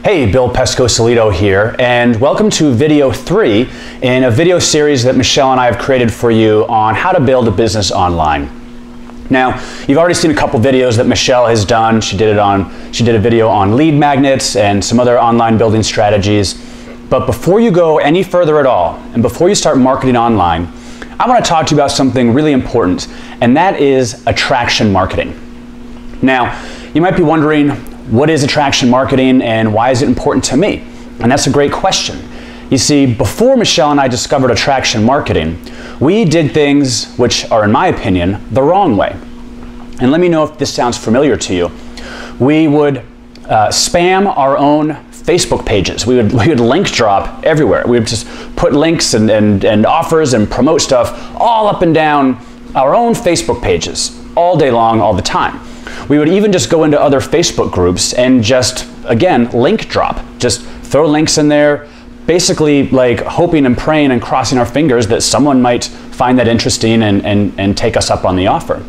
Hey, Bill Pescosolido here, and welcome to video 3 in a video series that Michelle and I have created for you on how to build a business online. Now, you've already seen a couple videos that Michelle has done. She did a video on lead magnets and some other online building strategies. But before you go any further at all, and before you start marketing online, I want to talk to you about something really important, and that is attraction marketing. Now, you might be wondering, what is attraction marketing and why is it important to me? And that's a great question. You see, before Michelle and I discovered attraction marketing, we did things which are, in my opinion, the wrong way. And let me know if this sounds familiar to you. We would spam our own Facebook pages. We would link drop everywhere. We would just put links and offers and promote stuff all up and down our own Facebook pages all day long, all the time. We would even just go into other Facebook groups and just, again, link drop. Just throw links in there, basically like hoping and praying and crossing our fingers that someone might find that interesting and take us up on the offer.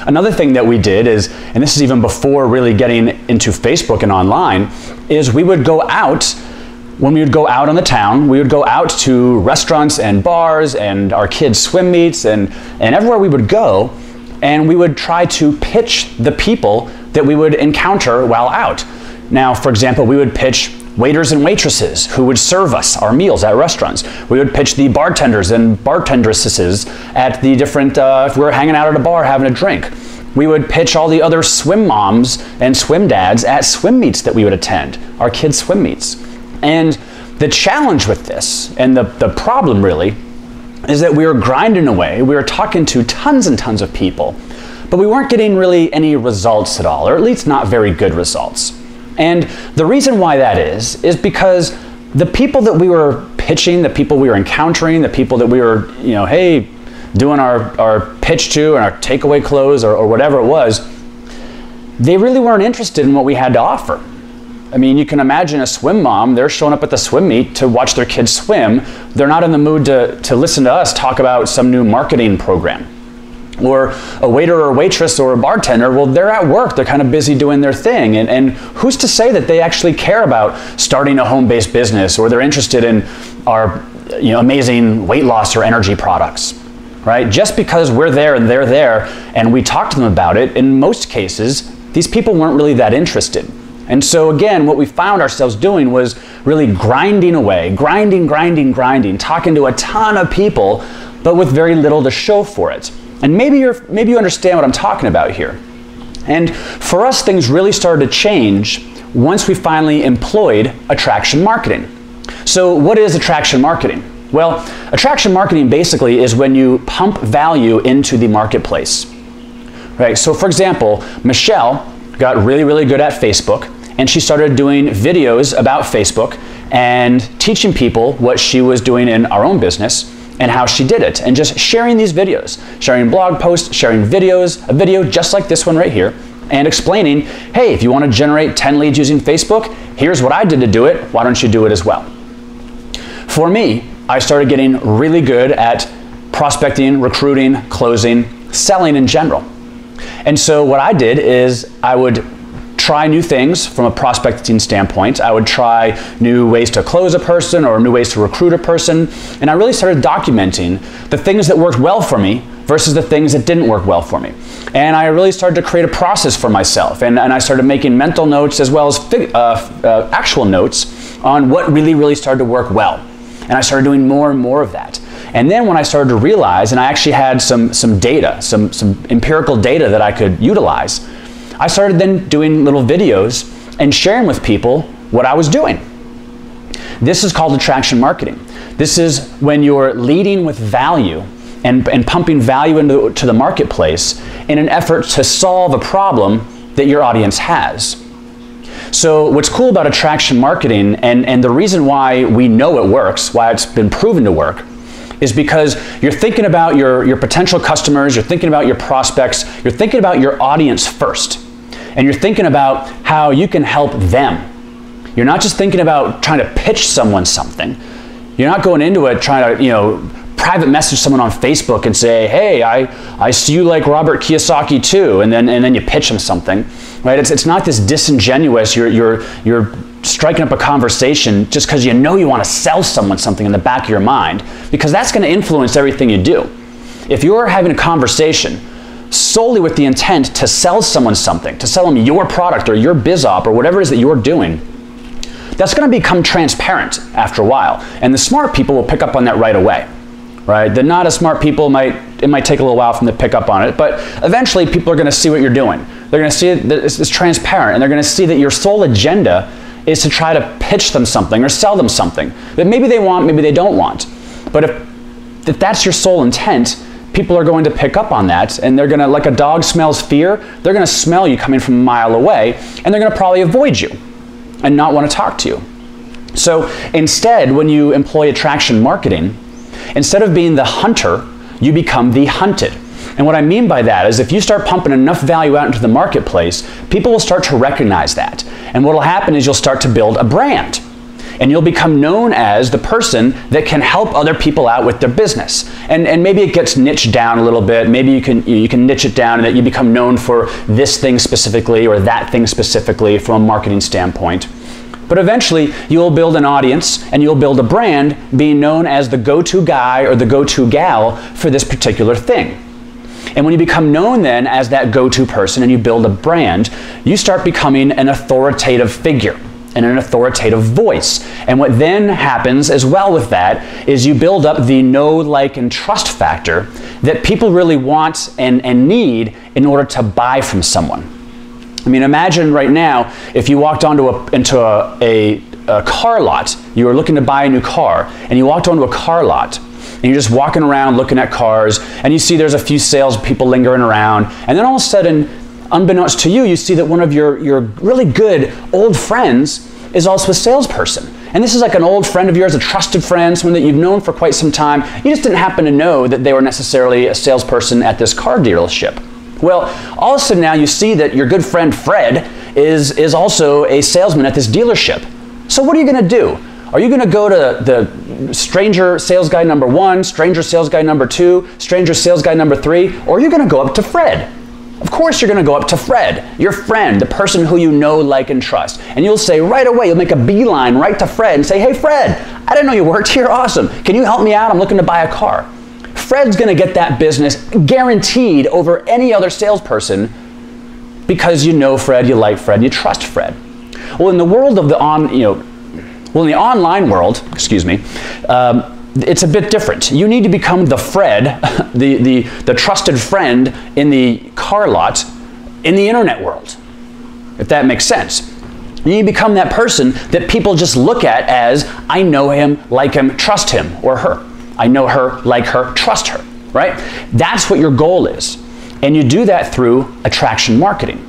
Another thing that we did is, and this is even before really getting into Facebook and online, is we would go out, when we would go out on the town, we would go out to restaurants and bars and our kids' swim meets and everywhere we would go, and we would try to pitch the people that we would encounter while out. Now, for example, we would pitch waiters and waitresses who would serve us our meals at restaurants. We would pitch the bartenders and bartendresses at the different, if we were hanging out at a bar having a drink. We would pitch all the other swim moms and swim dads at swim meets that we would attend, our kids' swim meets. And the challenge with this, and the problem really, is that we were grinding away, we were talking to tons and tons of people, but we weren't getting really any results at all, or at least not very good results. And the reason why that is because the people that we were pitching, the people we were encountering, the people that we were, hey, doing our pitch to and our takeaway close or whatever it was, they really weren't interested in what we had to offer. I mean, you can imagine a swim mom, they're showing up at the swim meet to watch their kids swim. They're not in the mood to listen to us talk about some new marketing program. Or a waiter or waitress or a bartender, well, they're at work, they're kind of busy doing their thing. And who's to say that they actually care about starting a home-based business or they're interested in our amazing weight loss or energy products, right? Just because we're there and they're there and we talk to them about it, in most cases, these people weren't really that interested. And so again, what we found ourselves doing was really grinding away, grinding, talking to a ton of people, but with very little to show for it. And maybe you understand what I'm talking about here. And for us, things really started to change once we finally employed attraction marketing. So what is attraction marketing? Well, attraction marketing basically is when you pump value into the marketplace. Right? So for example, Michelle got really, really good at Facebook, and she started doing videos about Facebook and teaching people what she was doing in our own business and how she did it, and just sharing these videos, sharing blog posts, sharing videos, a video just like this one right here, and explaining, hey, if you want to generate 10 leads using Facebook, here's what I did to do it, why don't you do it as well? For me, I started getting really good at prospecting, recruiting, closing, selling in general. And so what I did is I would try new things from a prospecting standpoint. I would try new ways to close a person or new ways to recruit a person. And I really started documenting the things that worked well for me versus the things that didn't work well for me. And I really started to create a process for myself. And I started making mental notes as well as actual notes on what really started to work well. And I started doing more and more of that. And then when I started to realize, and I actually had some data, some empirical data that I could utilize, I started then doing little videos and sharing with people what I was doing. This is called attraction marketing. This is when you're leading with value and pumping value into the marketplace in an effort to solve a problem that your audience has. So what's cool about attraction marketing, and the reason why we know it works, why it's been proven to work, is because you're thinking about your potential customers, you're thinking about your prospects, you're thinking about your audience first. And you're thinking about how you can help them. You're not just thinking about trying to pitch someone something. You're not going into it trying to, private message someone on Facebook and say, hey, I see you like Robert Kiyosaki too, and then you pitch them something, right? It's not this disingenuous, you're striking up a conversation just because you know you want to sell someone something in the back of your mind, because that's going to influence everything you do. If you're having a conversation solely with the intent to sell someone something, to sell them your product or your biz op or whatever it is that you're doing, that's going to become transparent after a while. And the smart people will pick up on that right away. Right? The not as smart people it might take a little while for them to pick up on it, but eventually people are going to see what you're doing. They're going to see that it's transparent, and they're going to see that your sole agenda is to try to pitch them something or sell them something that maybe they want, maybe they don't want. But if that's your sole intent, people are going to pick up on that, and they're going to, like a dog smells fear, they're going to smell you coming from a mile away, and they're going to probably avoid you and not want to talk to you. So instead, when you employ attraction marketing, instead of being the hunter, you become the hunted. And what I mean by that is if you start pumping enough value out into the marketplace, people will start to recognize that. And what will happen is you'll start to build a brand. And you'll become known as the person that can help other people out with their business. And maybe it gets niched down a little bit. Maybe you can niche it down and that you become known for this thing specifically or that thing specifically from a marketing standpoint. But eventually, you'll build an audience and you'll build a brand being known as the go-to guy or the go-to gal for this particular thing. And when you become known then as that go-to person and you build a brand, you start becoming an authoritative figure and an authoritative voice. And what then happens as well with that is you build up the know, like, and trust factor that people really want and need in order to buy from someone. I mean, imagine right now if you walked into a car lot, you were looking to buy a new car, and you walked onto a car lot, and you're just walking around looking at cars, and you see there's a few salespeople lingering around, and then all of a sudden, unbeknownst to you, you see that one of your really good old friends is also a salesperson. And this is like an old friend of yours, a trusted friend, someone that you've known for quite some time. You just didn't happen to know that they were necessarily a salesperson at this car dealership. Well, all of a sudden now you see that your good friend Fred is also a salesman at this dealership. So what are you going to do? Are you going to go to the stranger sales guy number 1, stranger sales guy number 2, stranger sales guy number 3, or are you going to go up to Fred? Of course you're going to go up to Fred, your friend, the person who you know, like, and trust. And you'll say right away, you'll make a beeline right to Fred and say, "Hey Fred, I didn't know you worked here. Awesome. Can you help me out? I'm looking to buy a car." Fred's going to get that business guaranteed over any other salesperson because you know Fred, you like Fred, and you trust Fred. Well, in the world of in the online world, it's a bit different. You need to become the Fred, the trusted friend in the car lot in the internet world, if that makes sense. You need to become that person that people just look at as, I know him, like him, trust him or her. I know her, like her, trust her, right? That's what your goal is. And you do that through attraction marketing.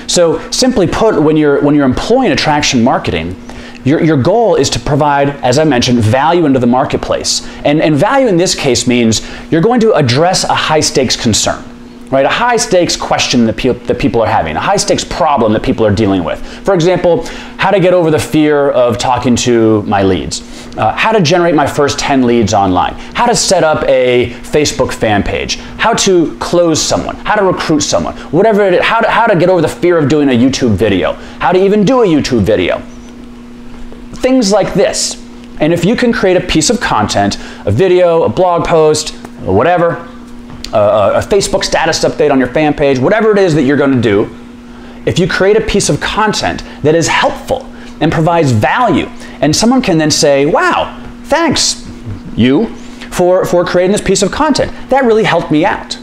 So simply put, when you're employing attraction marketing, your goal is to provide, as I mentioned, value into the marketplace. And value in this case means you're going to address a high stakes concern, right? A high stakes question that people are having, a high stakes problem that people are dealing with. For example, how to get over the fear of talking to my leads. How to generate my first 10 leads online, how to set up a Facebook fan page, how to close someone, how to recruit someone, whatever it is, how to get over the fear of doing a YouTube video, how to even do a YouTube video. Things like this. And if you can create a piece of content, a video, a blog post, whatever, a Facebook status update on your fan page, whatever it is that you're going to do, if you create a piece of content that is helpful and provides value, and someone can then say, "Wow, thanks you for creating this piece of content. That really helped me out."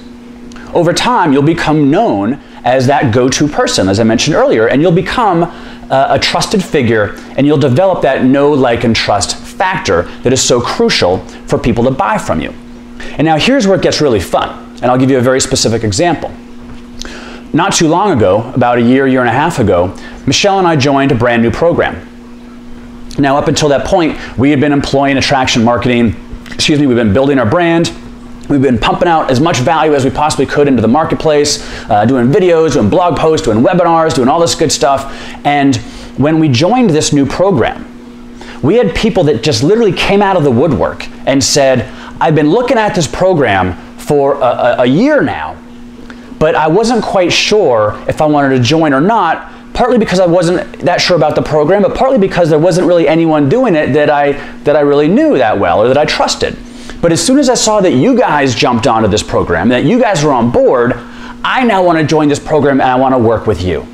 Over time, you'll become known as that go-to person, as I mentioned earlier, and you'll become a trusted figure, and you'll develop that know, like, and trust factor that is so crucial for people to buy from you. And now here's where it gets really fun, and I'll give you a very specific example. Not too long ago, about a year and a half ago, Michelle and I joined a brand new program. Now, up until that point, we had been employing attraction marketing, we've been building our brand, we've been pumping out as much value as we possibly could into the marketplace, doing videos, doing blog posts, doing webinars, doing all this good stuff. And when we joined this new program, we had people that just literally came out of the woodwork and said, "I've been looking at this program for a year now, but I wasn't quite sure if I wanted to join or not partly because I wasn't that sure about the program, but partly because there wasn't really anyone doing it that I really knew that well or that I trusted. But as soon as I saw that you guys jumped onto this program, that you guys were on board, I now want to join this program and I want to work with you.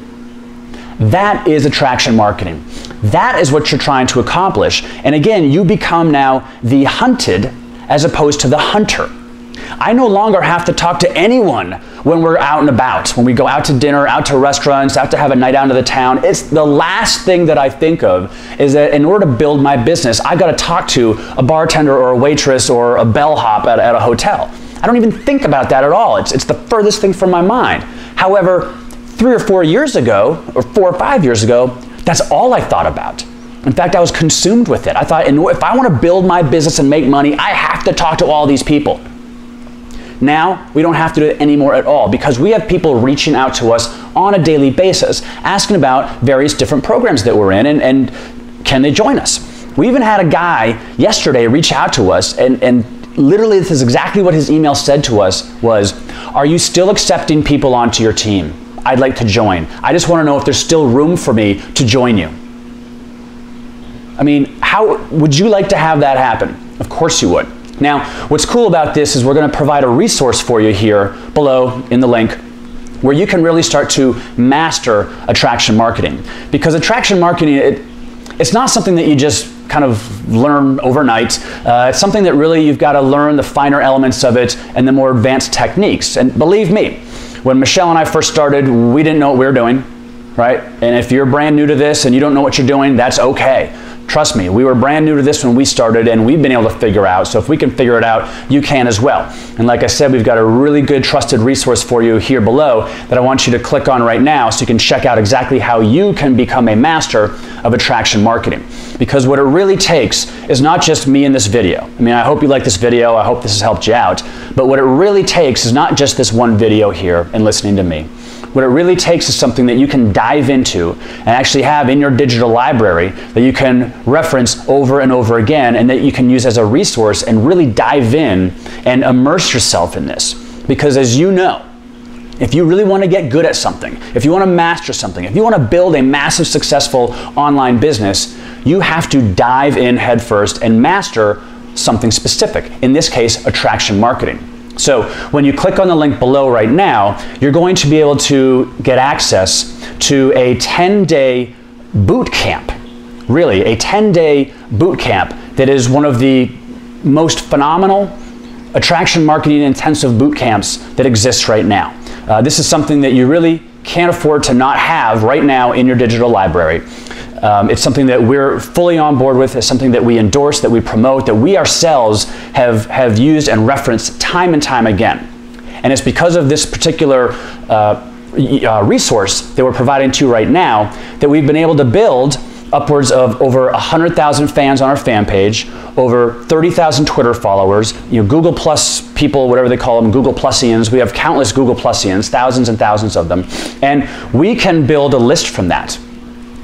That is attraction marketing. That is what you're trying to accomplish. And again, you become now the hunted as opposed to the hunter. I no longer have to talk to anyone when we're out and about, when we go out to dinner, out to restaurants, out to have a night out of the town. It's the last thing that I think of is that in order to build my business, I got to talk to a bartender or a waitress or a bellhop at a hotel. I don't even think about that at all. It's the furthest thing from my mind. However, 3 or 4 years ago, or 4 or 5 years ago, that's all I thought about. In fact, I was consumed with it. I thought, if I want to build my business and make money, I have to talk to all these people. Now, we don't have to do it anymore at all because we have people reaching out to us on a daily basis, asking about various different programs that we're in and can they join us. We even had a guy yesterday reach out to us and literally this is exactly what his email said to us was, "Are you still accepting people onto your team? I'd like to join. I just want to know if there's still room for me to join you." I mean, how would you like to have that happen? Of course you would. Now, what's cool about this is we're going to provide a resource for you here below in the link where you can really start to master attraction marketing. Because attraction marketing, it's not something that you just kind of learn overnight. It's something that really you've got to learn the finer elements of it and the more advanced techniques. And believe me, when Michelle and I first started, we didn't know what we were doing, right? And if you're brand new to this and you don't know what you're doing, that's okay. Trust me, we were brand new to this when we started and we've been able to figure out. So if we can figure it out, you can as well. And like I said, we've got a really good trusted resource for you here below that I want you to click on right now so you can check out exactly how you can become a master of attraction marketing. Because what it really takes is not just me in this video. I mean, I hope you like this video. I hope this has helped you out. But what it really takes is not just this one video here and listening to me. What it really takes is something that you can dive into and actually have in your digital library that you can reference over and over again and that you can use as a resource and really dive in and immerse yourself in this. Because as you know, if you really want to get good at something, if you want to master something, if you want to build a massive successful online business, you have to dive in headfirst and master something specific. In this case, attraction marketing. So when you click on the link below right now, you're going to be able to get access to a 10-day boot camp. Really, a 10-day boot camp that is one of the most phenomenal attraction marketing intensive boot camps that exists right now. This is something that you really can't afford to not have right now in your digital library. It's something that we're fully on board with. It's something that we endorse, that we promote, that we ourselves have used and referenced time and time again. And it's because of this particular resource that we're providing to you right now that we've been able to build upwards of over 100,000 fans on our fan page, over 30,000 Twitter followers, Google Plus people, whatever they call them, Google Plusians. We have countless Google Plusians, thousands and thousands of them. And we can build a list from that.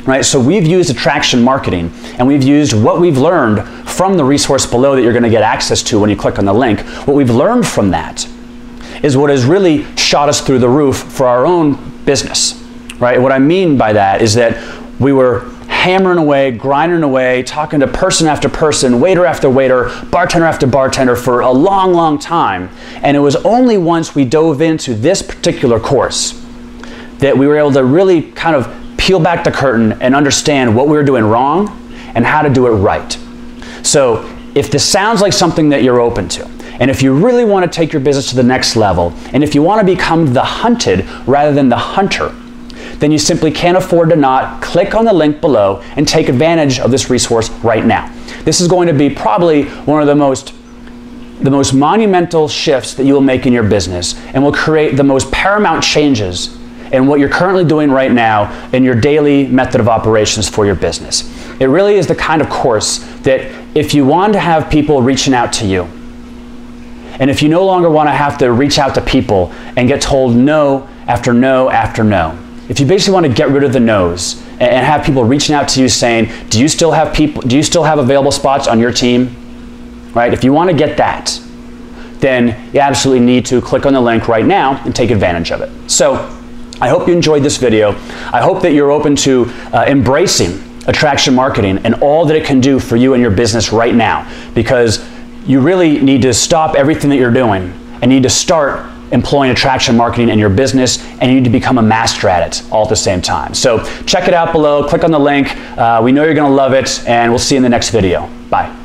Right, so we've used attraction marketing and we've used what we've learned from the resource below that you're going to get access to when you click on the link. What we've learned from that is what has really shot us through the roof for our own business. Right? What I mean by that is that we were hammering away, grinding away, talking to person after person, waiter after waiter, bartender after bartender for a long, long time. And it was only once we dove into this particular course that we were able to really kind of peel back the curtain and understand what we were doing wrong and how to do it right. So if this sounds like something that you're open to, and if you really want to take your business to the next level, and if you want to become the hunted rather than the hunter, then you simply can't afford to not click on the link below and take advantage of this resource right now. This is going to be probably one of the most monumental shifts that you will make in your business and will create the most paramount changes in what you're currently doing right now in your daily method of operations for your business. It really is the kind of course that if you want to have people reaching out to you, and if you no longer want to have to reach out to people and get told no after no after no, if you basically want to get rid of the no's and have people reaching out to you saying, do you still have available spots on your team? Right? If you want to get that, then you absolutely need to click on the link right now and take advantage of it. So I hope you enjoyed this video. I hope that you're open to embracing attraction marketing and all that it can do for you and your business right now, because you really need to stop everything that you're doing and need to start employing attraction marketing in your business, and you need to become a master at it all at the same time. So check it out below, click on the link. We know you're going to love it, and we'll see you in the next video. Bye.